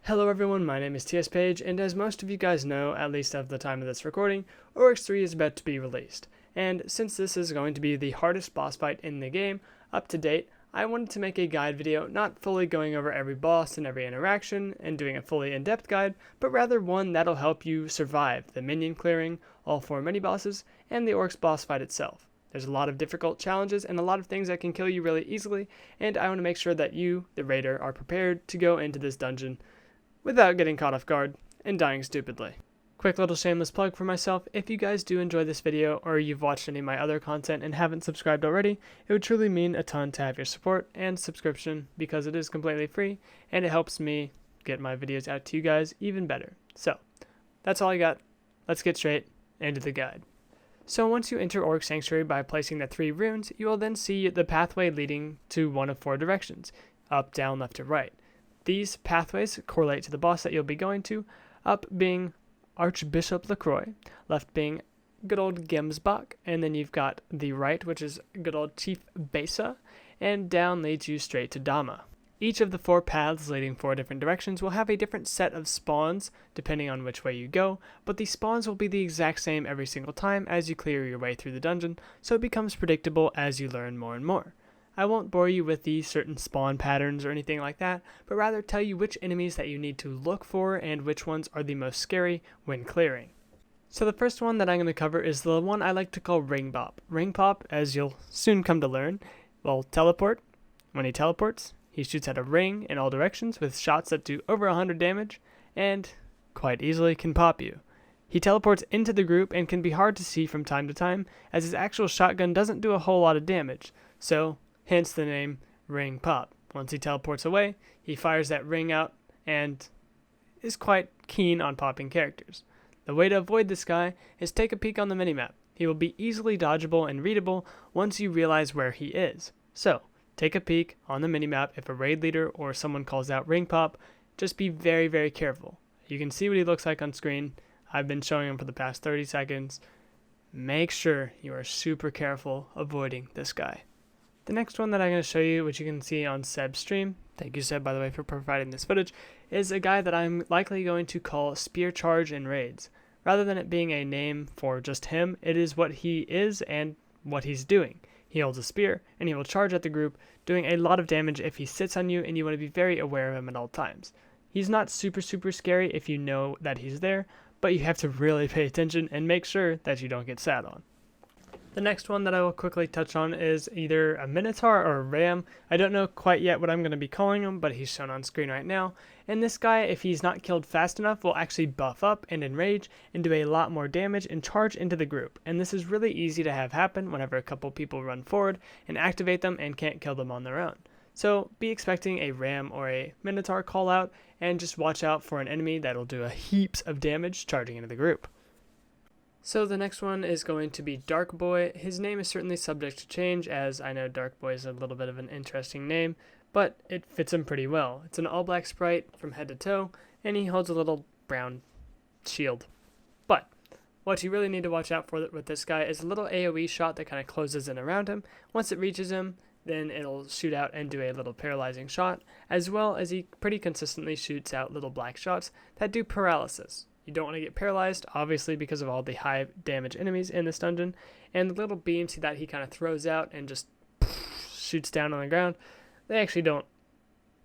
Hello everyone, my name is TS Page, and as most of you guys know, at least at the time of this recording, Oryx 3 is about to be released. And since this is going to be the hardest boss fight in the game, up to date, I wanted to make a guide video not fully going over every boss and every interaction and doing a fully in-depth guide, but rather one that'll help you survive the minion clearing, all 4 mini-bosses, and the Oryx boss fight itself. There's a lot of difficult challenges and a lot of things that can kill you really easily, and I want to make sure that you, the raider, are prepared to go into this dungeon without getting caught off guard and dying stupidly. Quick little shameless plug for myself, if you guys do enjoy this video or you've watched any of my other content and haven't subscribed already, it would truly mean a ton to have your support and subscription because it is completely free and it helps me get my videos out to you guys even better. So, that's all I got. Let's get straight into the guide. So once you enter Oryx Sanctuary by placing the 3 runes, you will then see the pathway leading to one of 4 directions, up, down, left, or right. These pathways correlate to the boss that you'll be going to, up being Archbishop Le Croix, left being good old Gimsbach, and then you've got the right, which is good old Chief Besa, and down leads you straight to Dammah. Each of the 4 paths leading 4 different directions will have a different set of spawns depending on which way you go, but the spawns will be the exact same every single time as you clear your way through the dungeon, so it becomes predictable as you learn more and more. I won't bore you with the certain spawn patterns or anything like that, but rather tell you which enemies that you need to look for and which ones are the most scary when clearing. So the first one that I'm going to cover is the one I like to call Ring Pop. Ring Pop, as you'll soon come to learn, will teleport. When he teleports, he shoots at a ring in all directions with shots that do over 100 damage and quite easily can pop you. He teleports into the group and can be hard to see from time to time as his actual shotgun doesn't do a whole lot of damage, so hence the name Ring Pop. Once he teleports away, he fires that ring out and is quite keen on popping characters. The way to avoid this guy is take a peek on the minimap. He will be easily dodgeable and readable once you realize where he is. So, take a peek on the minimap if a raid leader or someone calls out Ring Pop. Just be very, very careful. You can see what he looks like on screen. I've been showing him for the past 30 seconds. Make sure you are super careful avoiding this guy. The next one that I'm going to show you, which you can see on Seb's stream, thank you Seb by the way for providing this footage, is a guy that I'm likely going to call Spear Charge in raids. Rather than it being a name for just him, it is what he is and what he's doing. He holds a spear and he will charge at the group, doing a lot of damage if he sits on you and you want to be very aware of him at all times. He's not super scary if you know that he's there, but you have to really pay attention and make sure that you don't get sat on. The next one that I will quickly touch on is either a Minotaur or a Ram. I don't know quite yet what I'm going to be calling him, but he's shown on screen right now. And this guy, if he's not killed fast enough, will actually buff up and enrage and do a lot more damage and charge into the group. And this is really easy to have happen whenever a couple people run forward and activate them and can't kill them on their own. So be expecting a Ram or a Minotaur call out and just watch out for an enemy that'll do a heaps of damage charging into the group. So the next one is going to be Dark Boy. His name is certainly subject to change, as I know Dark Boy is a little bit of an interesting name, but it fits him pretty well. It's an all-black sprite from head to toe, and he holds a little brown shield. But what you really need to watch out for with this guy is a little AoE shot that kind of closes in around him. Once it reaches him, then it'll shoot out and do a little paralyzing shot, as well as he pretty consistently shoots out little black shots that do paralysis. You don't want to get paralyzed, obviously, because of all the high damage enemies in this dungeon, and the little beams that he kind of throws out and just shoots down on the ground, they actually don't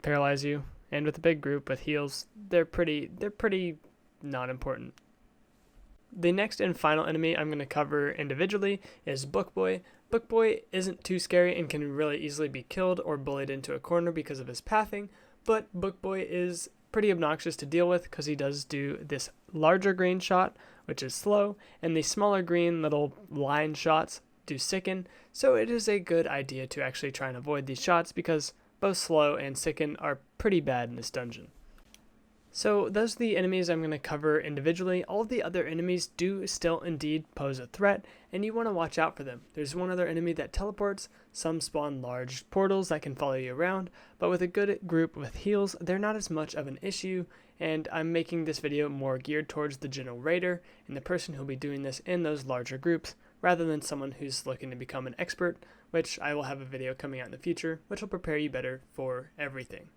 paralyze you. And with a big group with heals, they're pretty not important. The next and final enemy I'm going to cover individually is Book Boy. Book Boy isn't too scary and can really easily be killed or bullied into a corner because of his pathing, but Book Boy is pretty obnoxious to deal with because he does do this larger green shot, which is slow, and the smaller green little line shots do sicken, so it is a good idea to actually try and avoid these shots because both slow and sicken are pretty bad in this dungeon. So those are the enemies I'm going to cover individually. All of the other enemies do still indeed pose a threat, and you want to watch out for them. There's one other enemy that teleports, some spawn large portals that can follow you around, but with a good group with heals, they're not as much of an issue, and I'm making this video more geared towards the general raider and the person who'll be doing this in those larger groups, rather than someone who's looking to become an expert, which I will have a video coming out in the future, which will prepare you better for everything.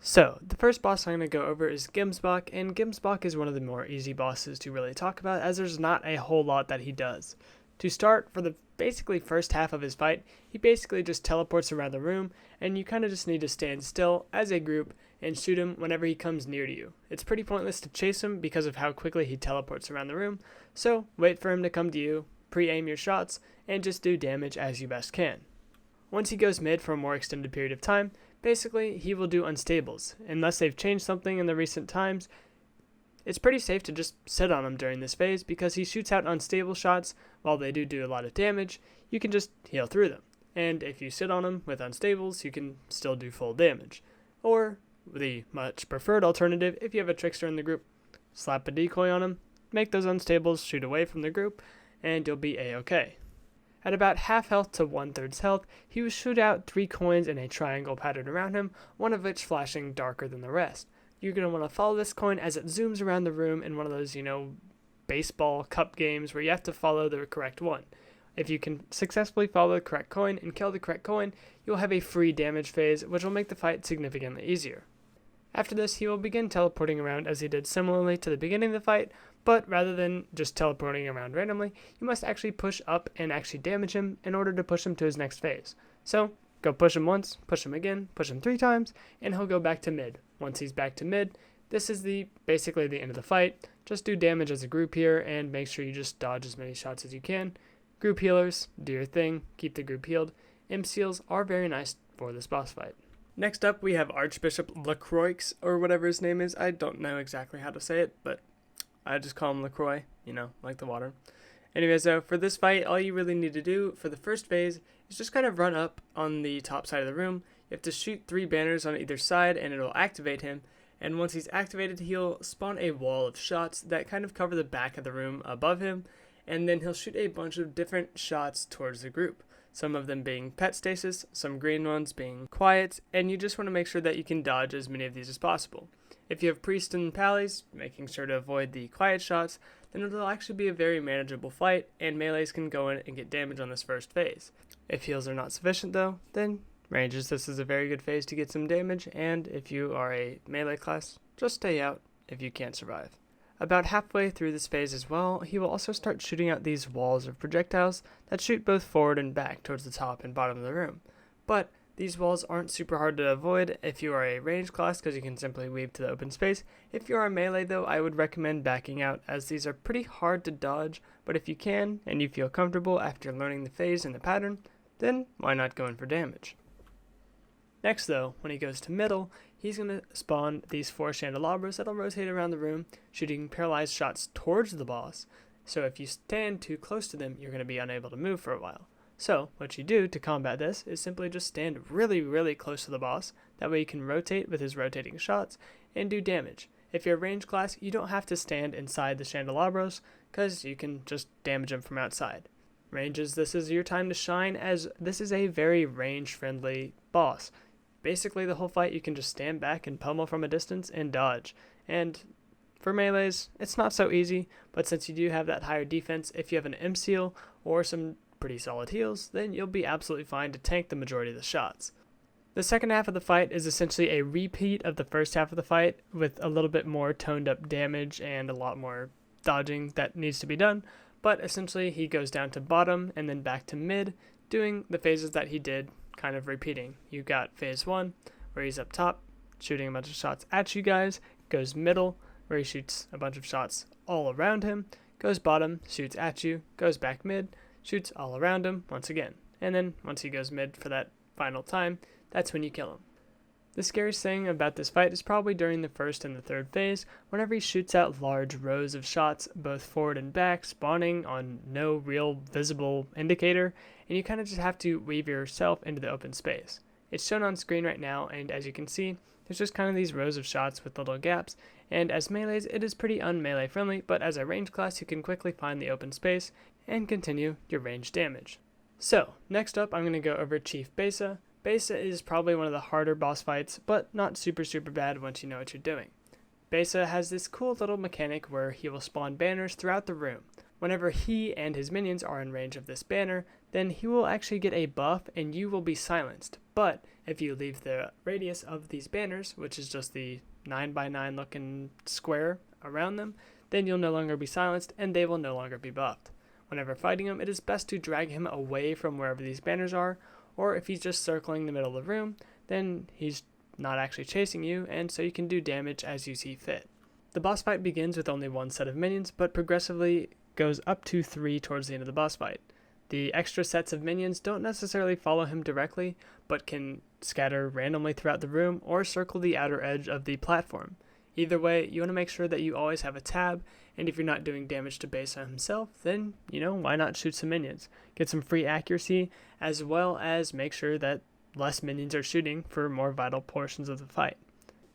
So, the first boss I'm going to go over is Gimsbach, and Gimsbach is one of the more easy bosses to really talk about, as there's not a whole lot that he does. To start, for the basically first half of his fight, he basically just teleports around the room, and you kind of just need to stand still as a group and shoot him whenever he comes near to you. It's pretty pointless to chase him because of how quickly he teleports around the room, so wait for him to come to you, pre-aim your shots, and just do damage as you best can. Once he goes mid for a more extended period of time, basically he will do unstables. Unless they've changed something in the recent times, it's pretty safe to just sit on him during this phase because he shoots out unstable shots. While they do a lot of damage, you can just heal through them. And if you sit on him with unstables, you can still do full damage. Or, the much preferred alternative, if you have a Trickster in the group, slap a decoy on him, make those unstables shoot away from the group, and you'll be a-okay. At about half health to 1/3 health, he will shoot out 3 coins in a triangle pattern around him, one of which flashing darker than the rest. You're going to want to follow this coin as it zooms around the room in one of those, baseball cup games where you have to follow the correct one. If you can successfully follow the correct coin and kill the correct coin, you'll have a free damage phase, which will make the fight significantly easier. After this, he will begin teleporting around as he did similarly to the beginning of the fight, but rather than just teleporting around randomly, you must actually push up and actually damage him in order to push him to his next phase. So, go push him once, push him again, push him 3 times, and he'll go back to mid. Once he's back to mid, this is basically the end of the fight. Just do damage as a group here, and make sure you just dodge as many shots as you can. Group healers, do your thing, keep the group healed. Imp seals are very nice for this boss fight. Next up, we have Archbishop Le Croix, or whatever his name is. I don't know exactly how to say it, but I just call him Le Croix, like the water. Anyway, so for this fight, all you really need to do for the first phase is just kind of run up on the top side of the room. You have to shoot 3 banners on either side, and it'll activate him. And once he's activated, he'll spawn a wall of shots that kind of cover the back of the room above him, and then he'll shoot a bunch of different shots towards the group. Some of them being pet stasis, some green ones being quiet, and you just want to make sure that you can dodge as many of these as possible. If you have priest and pallies, making sure to avoid the quiet shots, then it'll actually be a very manageable fight, and melees can go in and get damage on this first phase. If heals are not sufficient though, then ranges, this is a very good phase to get some damage, and if you are a melee class, just stay out if you can't survive. About halfway through this phase as well, he will also start shooting out these walls of projectiles that shoot both forward and back towards the top and bottom of the room. But these walls aren't super hard to avoid if you are a ranged class because you can simply weave to the open space. If you are a melee though, I would recommend backing out as these are pretty hard to dodge, but if you can and you feel comfortable after learning the phase and the pattern, then why not go in for damage? Next though, when he goes to middle, he's going to spawn these 4 candelabras that'll rotate around the room, shooting paralyzed shots towards the boss. So if you stand too close to them, you're going to be unable to move for a while. So what you do to combat this is simply just stand really, really close to the boss. That way you can rotate with his rotating shots and do damage. If you're a ranged class, you don't have to stand inside the candelabros because you can just damage them from outside. Ranges, this is your time to shine as this is a very range-friendly boss. Basically, the whole fight you can just stand back and pummel from a distance and dodge. And for melees, it's not so easy, but since you do have that higher defense, if you have an imp seal or some pretty solid heals, then you'll be absolutely fine to tank the majority of the shots. The second half of the fight is essentially a repeat of the first half of the fight with a little bit more toned up damage and a lot more dodging that needs to be done, but essentially he goes down to bottom and then back to mid, doing the phases that he did, kind of repeating. You got phase 1, where he's up top, shooting a bunch of shots at you guys, goes middle, where he shoots a bunch of shots all around him, goes bottom, shoots at you, goes back mid, shoots all around him once again, and then once he goes mid for that final time, that's when you kill him. The scariest thing about this fight is probably during the first and the third phase, whenever he shoots out large rows of shots, both forward and back, spawning on no real visible indicator, and you kind of just have to weave yourself into the open space. It's shown on screen right now, and as you can see, there's just kind of these rows of shots with little gaps, and as melees, it is pretty un-melee friendly, but as a ranged class, you can quickly find the open space and continue your ranged damage. So, next up, I'm going to go over Chief Besa. Besa is probably one of the harder boss fights, but not super bad once you know what you're doing. Besa has this cool little mechanic where he will spawn banners throughout the room. whenever he and his minions are in range of this banner, then he will actually get a buff and you will be silenced. But if you leave the radius of these banners, which is just the 9x9 looking square around them, then you'll no longer be silenced and they will no longer be buffed. Whenever fighting him, it is best to drag him away from wherever these banners are, or if he's just circling the middle of the room, then he's not actually chasing you, and so you can do damage as you see fit. The boss fight begins with only one set of minions, but progressively goes up to 3 towards the end of the boss fight. The extra sets of minions don't necessarily follow him directly, but can scatter randomly throughout the room or circle the outer edge of the platform. Either way, you want to make sure that you always have a tab, and if you're not doing damage to Besa himself, then, why not shoot some minions? Get some free accuracy, as well as make sure that less minions are shooting for more vital portions of the fight.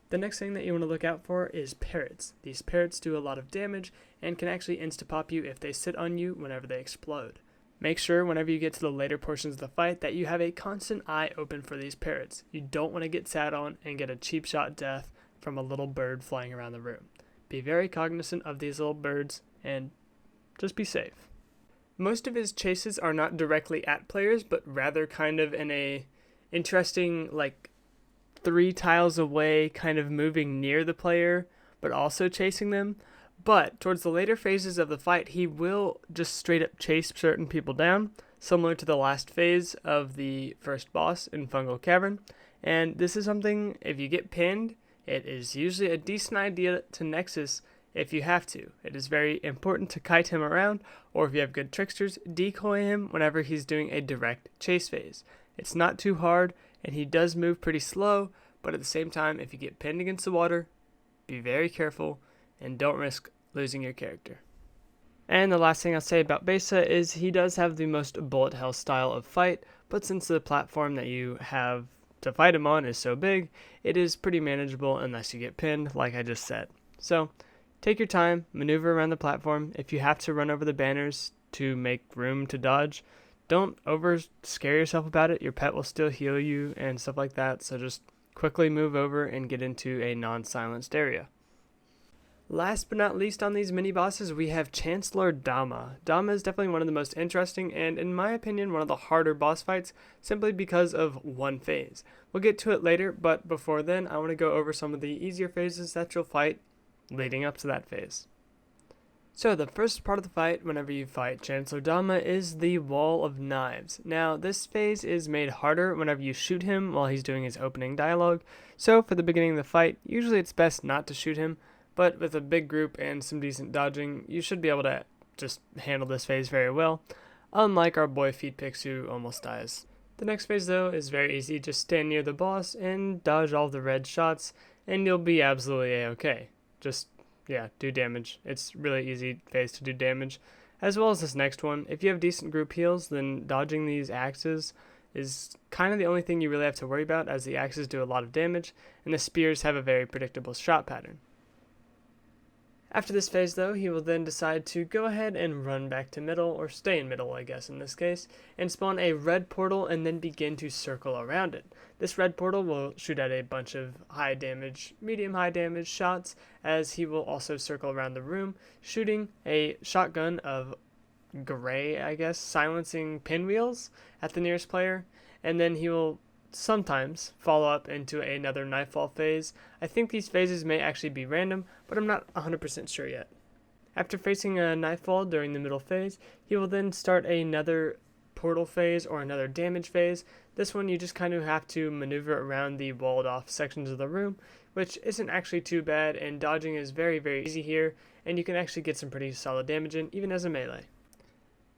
The next thing that you want to look out for is Parrots. These Parrots do a lot of damage and can actually insta-pop you if they sit on you whenever they explode. Make sure whenever you get to the later portions of the fight that you have a constant eye open for these Parrots. You don't want to get sat on and get a cheap shot death from a little bird flying around the room. Be very cognizant of these little birds and just be safe. Most of his chases are not directly at players, but rather kind of in a interesting, 3 tiles away, kind of moving near the player, but also chasing them. But towards the later phases of the fight, he will just straight up chase certain people down, similar to the last phase of the first boss in Fungal Cavern. And this is something, if you get pinned, it is usually a decent idea to Nexus if you have to. It is very important to kite him around, or if you have good tricksters, decoy him whenever he's doing a direct chase phase. It's not too hard, and he does move pretty slow, but at the same time, if you get pinned against the water, be very careful and don't risk losing your character. And the last thing I'll say about Besa is he does have the most bullet hell style of fight, but since the platform that you have to fight him on is so big, it is pretty manageable unless you get pinned, like I just said. So, take your time, maneuver around the platform. If you have to run over the banners to make room to dodge, don't over scare yourself about it. Your pet will still heal you and stuff like that, so just quickly move over and get into a non-silenced area. Last but not least on these mini-bosses, we have Chancellor Dhamma. Dhamma is definitely one of the most interesting and, in my opinion, one of the harder boss fights, simply because of one phase. We'll get to it later, but before then, I want to go over some of the easier phases that you'll fight leading up to that phase. So the first part of the fight, whenever you fight Chancellor Dhamma, is the Wall of Knives. Now, this phase is made harder whenever you shoot him while he's doing his opening dialogue, so for the beginning of the fight, usually it's best not to shoot him, but with a big group and some decent dodging, you should be able to just handle this phase very well, unlike our boy Feetpix who almost dies. The next phase though is very easy, just stand near the boss and dodge all the red shots, and you'll be absolutely a-okay. Just do damage. It's really easy phase to do damage. As well as this next one, if you have decent group heals, then dodging these axes is kind of the only thing you really have to worry about, as the axes do a lot of damage, and the spears have a very predictable shot pattern. After this phase though, he will then decide to go ahead and run back to middle, or stay in middle I guess in this case, and spawn a red portal and then begin to circle around it. This red portal will shoot at a bunch of high damage, medium high damage shots, as he will also circle around the room, shooting a shotgun of gray, I guess, silencing pinwheels at the nearest player, and then he will sometimes follow up into another Nightfall phase. I think these phases may actually be random, but I'm not 100% sure yet. After facing a Nightfall during the middle phase, he will then start another portal phase or another damage phase. This one you just kind of have to maneuver around the walled off sections of the room, which isn't actually too bad, and dodging is very, very easy here, and you can actually get some pretty solid damage in, even as a melee.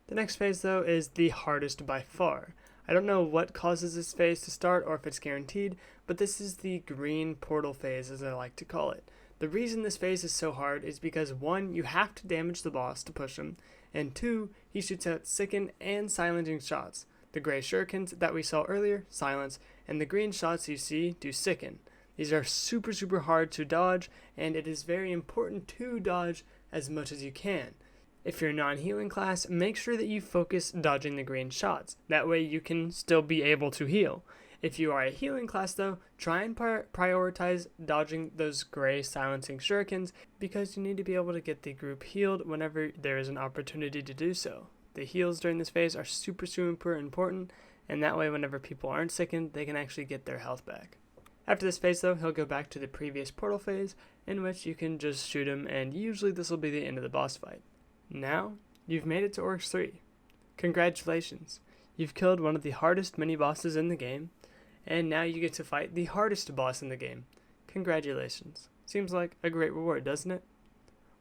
The next phase though is the hardest by far. I don't know what causes this phase to start or if it's guaranteed, but this is the green portal phase, as I like to call it. The reason this phase is so hard is because 1, you have to damage the boss to push him, and 2, he shoots out sicken and silencing shots. The gray shurikens that we saw earlier, silence, and the green shots you see do sicken. These are super, super hard to dodge, and it is very important to dodge as much as you can. If you're non-healing class, make sure that you focus dodging the green shots. That way you can still be able to heal. If you are a healing class though, try and prioritize dodging those gray silencing shurikens because you need to be able to get the group healed whenever there is an opportunity to do so. The heals during this phase are super important, and that way whenever people aren't sickened, they can actually get their health back. After this phase though, he'll go back to the previous portal phase, in which you can just shoot him, and usually this will be the end of the boss fight. Now, you've made it to Oryx 3. Congratulations! You've killed one of the hardest mini-bosses in the game, and now you get to fight the hardest boss in the game. Congratulations. Seems like a great reward, doesn't it?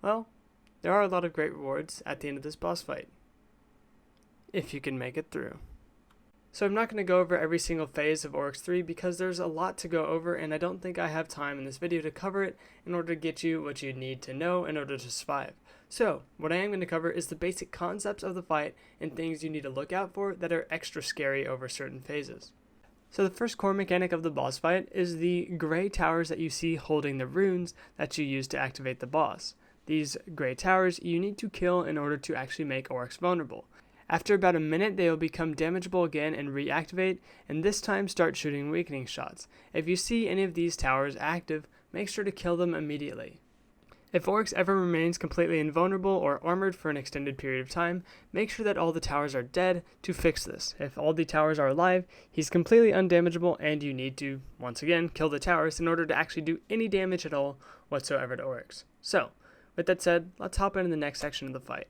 Well, there are a lot of great rewards at the end of this boss fight, if you can make it through. So I'm not going to go over every single phase of Oryx 3 because there's a lot to go over, and I don't think I have time in this video to cover it in order to get you what you need to know in order to survive. So, what I am going to cover is the basic concepts of the fight and things you need to look out for that are extra scary over certain phases. So the first core mechanic of the boss fight is the gray towers that you see holding the runes that you use to activate the boss. These gray towers you need to kill in order to actually make Oryx vulnerable. After about a minute, they will become damageable again and reactivate, and this time start shooting weakening shots. If you see any of these towers active, make sure to kill them immediately. If Oryx ever remains completely invulnerable or armored for an extended period of time, make sure that all the towers are dead to fix this. If all the towers are alive, he's completely undamageable, and you need to, once again, kill the towers in order to actually do any damage at all whatsoever to Oryx. So, with that said, let's hop into the next section of the fight.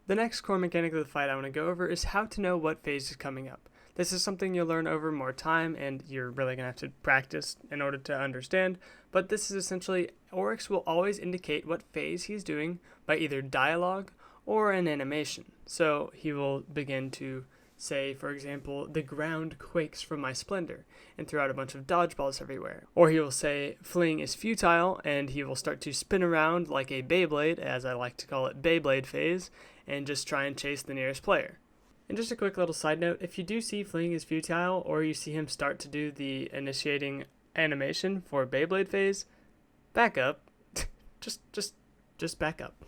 The next core mechanic of the fight I want to go over is how to know what phase is coming up. This is something you'll learn over more time, and you're really going to have to practice in order to understand, but this is essentially, Oryx will always indicate what phase he's doing by either dialogue or an animation. So he will begin to say, for example, "The ground quakes from my splendor," and throw out a bunch of dodgeballs everywhere. Or he will say, "Fleeing is futile," and he will start to spin around like a Beyblade, as I like to call it, Beyblade phase, and just try and chase the nearest player. And just a quick little side note, if you do see Fleeing is futile, or you see him start to do the initiating animation for Beyblade phase, back up. just back up.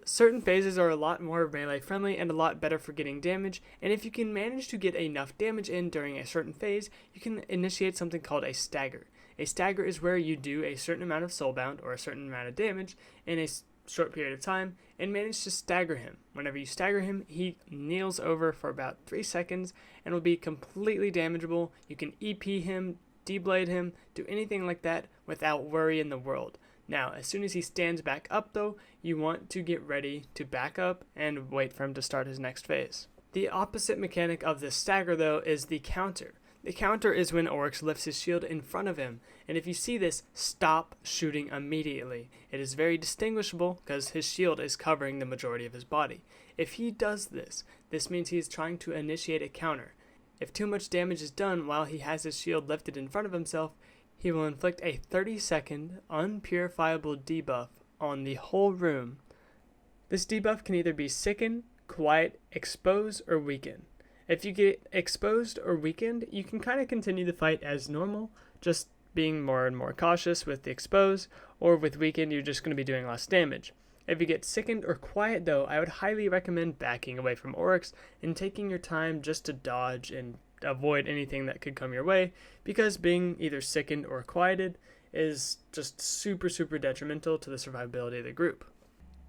Certain phases are a lot more melee friendly and a lot better for getting damage, and if you can manage to get enough damage in during a certain phase, you can initiate something called a stagger. A stagger is where you do a certain amount of soulbound or a certain amount of damage in a short period of time and manage to stagger him. Whenever you stagger him, he kneels over for about 3 seconds and will be completely damageable. You can EP him, deblade him, do anything like that without worry in the world. Now, as soon as he stands back up though, you want to get ready to back up and wait for him to start his next phase. The opposite mechanic of this stagger though is the counter. The counter is when Oryx lifts his shield in front of him, and if you see this, stop shooting immediately. It is very distinguishable because his shield is covering the majority of his body. If he does this, this means he is trying to initiate a counter. If too much damage is done while he has his shield lifted in front of himself, he will inflict a 30-second unpurifiable debuff on the whole room. This debuff can either be sicken, quiet, expose, or weaken. If you get exposed or weakened, you can kind of continue the fight as normal, just being more and more cautious with the expose, or with weakened, you're just going to be doing less damage. If you get sickened or quiet though, I would highly recommend backing away from Oryx and taking your time just to dodge and avoid anything that could come your way, because being either sickened or quieted is just super detrimental to the survivability of the group.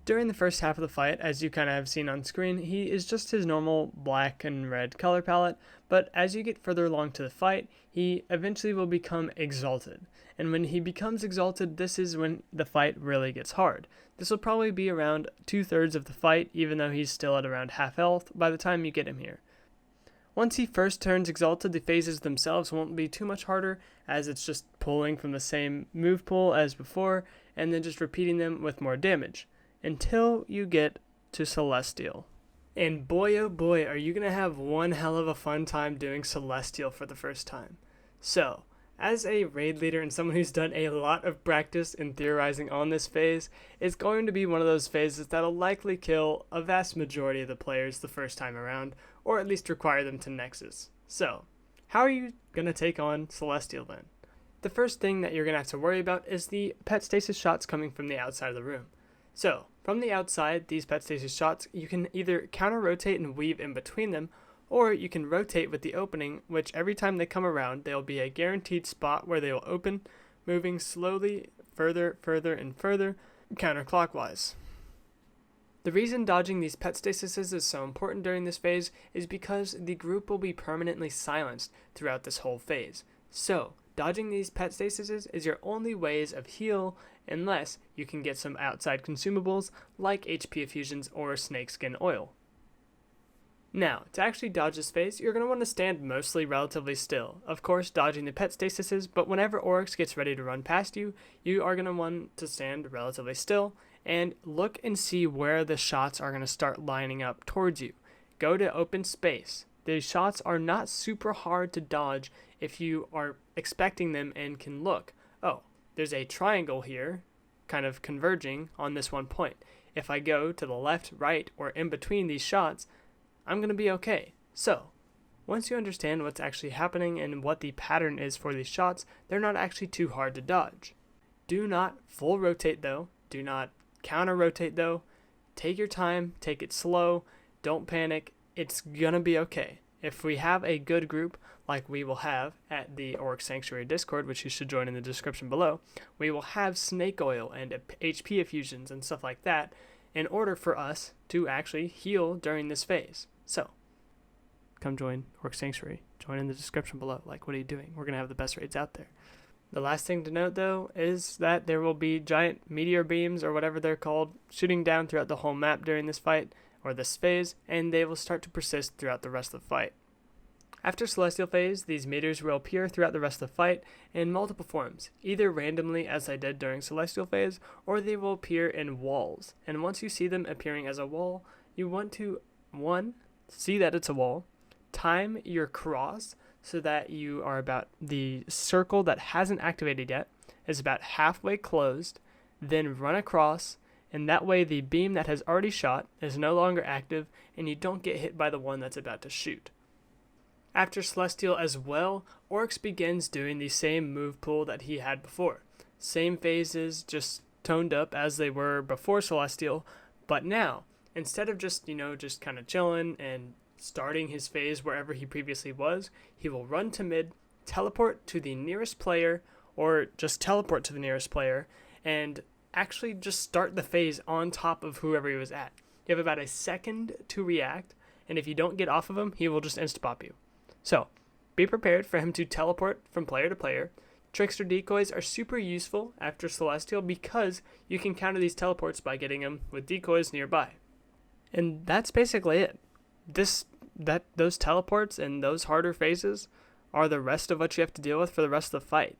During the first half of the fight, as you kind of have seen on screen, he is just his normal black and red color palette, but as you get further along to the fight, he eventually will become exalted. And when he becomes exalted, this is when the fight really gets hard. This will probably be around 2/3 of the fight, even though he's still at around half health by the time you get him here. Once he first turns exalted, the phases themselves won't be too much harder, as it's just pulling from the same move pool as before, and then just repeating them with more damage, until you get to Celestial. And boy oh boy, are you going to have one hell of a fun time doing Celestial for the first time. So, as a raid leader and someone who's done a lot of practice in theorizing on this phase, it's going to be one of those phases that'll likely kill a vast majority of the players the first time around, or at least require them to Nexus. So, how are you going to take on Celestial then? The first thing that you're going to have to worry about is the pet stasis shots coming from the outside of the room. So, from the outside, these pet stasis shots, you can either counter-rotate and weave in between them, or you can rotate with the opening, which every time they come around, there will be a guaranteed spot where they will open, moving slowly further, and further, counterclockwise. The reason dodging these pet stasises is so important during this phase is because the group will be permanently silenced throughout this whole phase. So, dodging these pet stasises is your only ways of heal unless you can get some outside consumables like HP effusions or snakeskin oil. Now, to actually dodge this phase, you're going to want to stand mostly relatively still. Of course, dodging the pet stasises, but whenever Oryx gets ready to run past you, you are going to want to stand relatively still and look and see where the shots are going to start lining up towards you. Go to open space. The shots are not super hard to dodge if you are expecting them and can look. Oh, there's a triangle here, kind of converging on this one point. If I go to the left, right, or in between these shots, I'm going to be okay. So, once you understand what's actually happening and what the pattern is for these shots, they're not actually too hard to dodge. Do not full rotate though. Do not counter rotate though. Take your time, take it slow, don't panic. It's going to be okay. If we have a good group like we will have at the Oryx Sanctuary Discord, which you should join in the description below, we will have snake oil and HP effusions and stuff like that in order for us to actually heal during this phase. So, come join Oryx Sanctuary. Join in the description below. Like, what are you doing? We're going to have the best raids out there. The last thing to note, though, is that there will be giant meteor beams, or whatever they're called, shooting down throughout the whole map during this fight, or this phase, and they will start to persist throughout the rest of the fight. After Celestial Phase, these meteors will appear throughout the rest of the fight in multiple forms, either randomly as I did during Celestial Phase, or they will appear in walls. And once you see them appearing as a wall, you want to, 1, see that it's a wall, time your cross so that you are about the circle that hasn't activated yet is about halfway closed, then run across, and that way the beam that has already shot is no longer active and you don't get hit by the one that's about to shoot. After Celestial as well, Oryx begins doing the same move pool that he had before. Same phases, just toned up as they were before Celestial, but now, instead of just kind of chilling and starting his phase wherever he previously was, he will run to mid, teleport to the nearest player, or just teleport to the nearest player, and actually just start the phase on top of whoever he was at. You have about a second to react, and if you don't get off of him, he will just insta-pop you. So, be prepared for him to teleport from player to player. Trickster Decoys are super useful after Celestial because you can counter these teleports by getting them with decoys nearby. And that's basically it. Those teleports and those harder phases are the rest of what you have to deal with for the rest of the fight.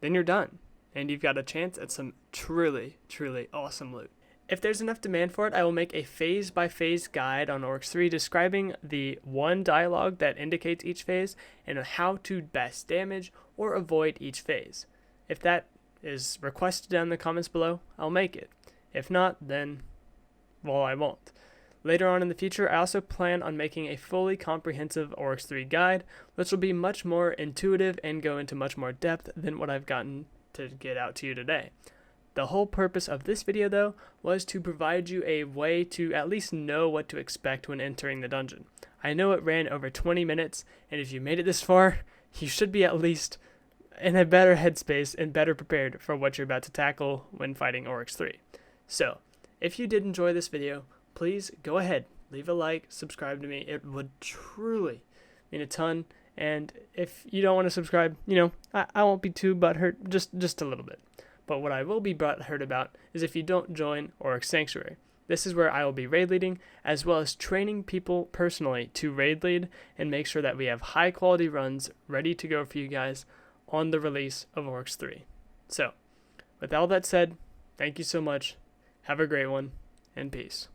Then you're done, and you've got a chance at some truly, truly awesome loot. If there's enough demand for it, I will make a phase-by-phase guide on Oryx 3 describing the one dialogue that indicates each phase and how to best damage or avoid each phase. If that is requested down in the comments below, I'll make it. If not, then, well, I won't. Later on in the future, I also plan on making a fully comprehensive Oryx 3 guide, which will be much more intuitive and go into much more depth than what I've gotten to get out to you today. The whole purpose of this video, though, was to provide you a way to at least know what to expect when entering the dungeon. I know it ran over 20 minutes, and if you made it this far, you should be at least in a better headspace and better prepared for what you're about to tackle when fighting Oryx 3. So, if you did enjoy this video, please go ahead, leave a like, subscribe to me. It would truly mean a ton, and if you don't want to subscribe, I won't be too butthurt, just a little bit. But what I will be butthurt about is if you don't join Oryx Sanctuary. This is where I will be raid leading, as well as training people personally to raid lead and make sure that we have high quality runs ready to go for you guys on the release of Oryx 3. So, with all that said, thank you so much, have a great one, and peace.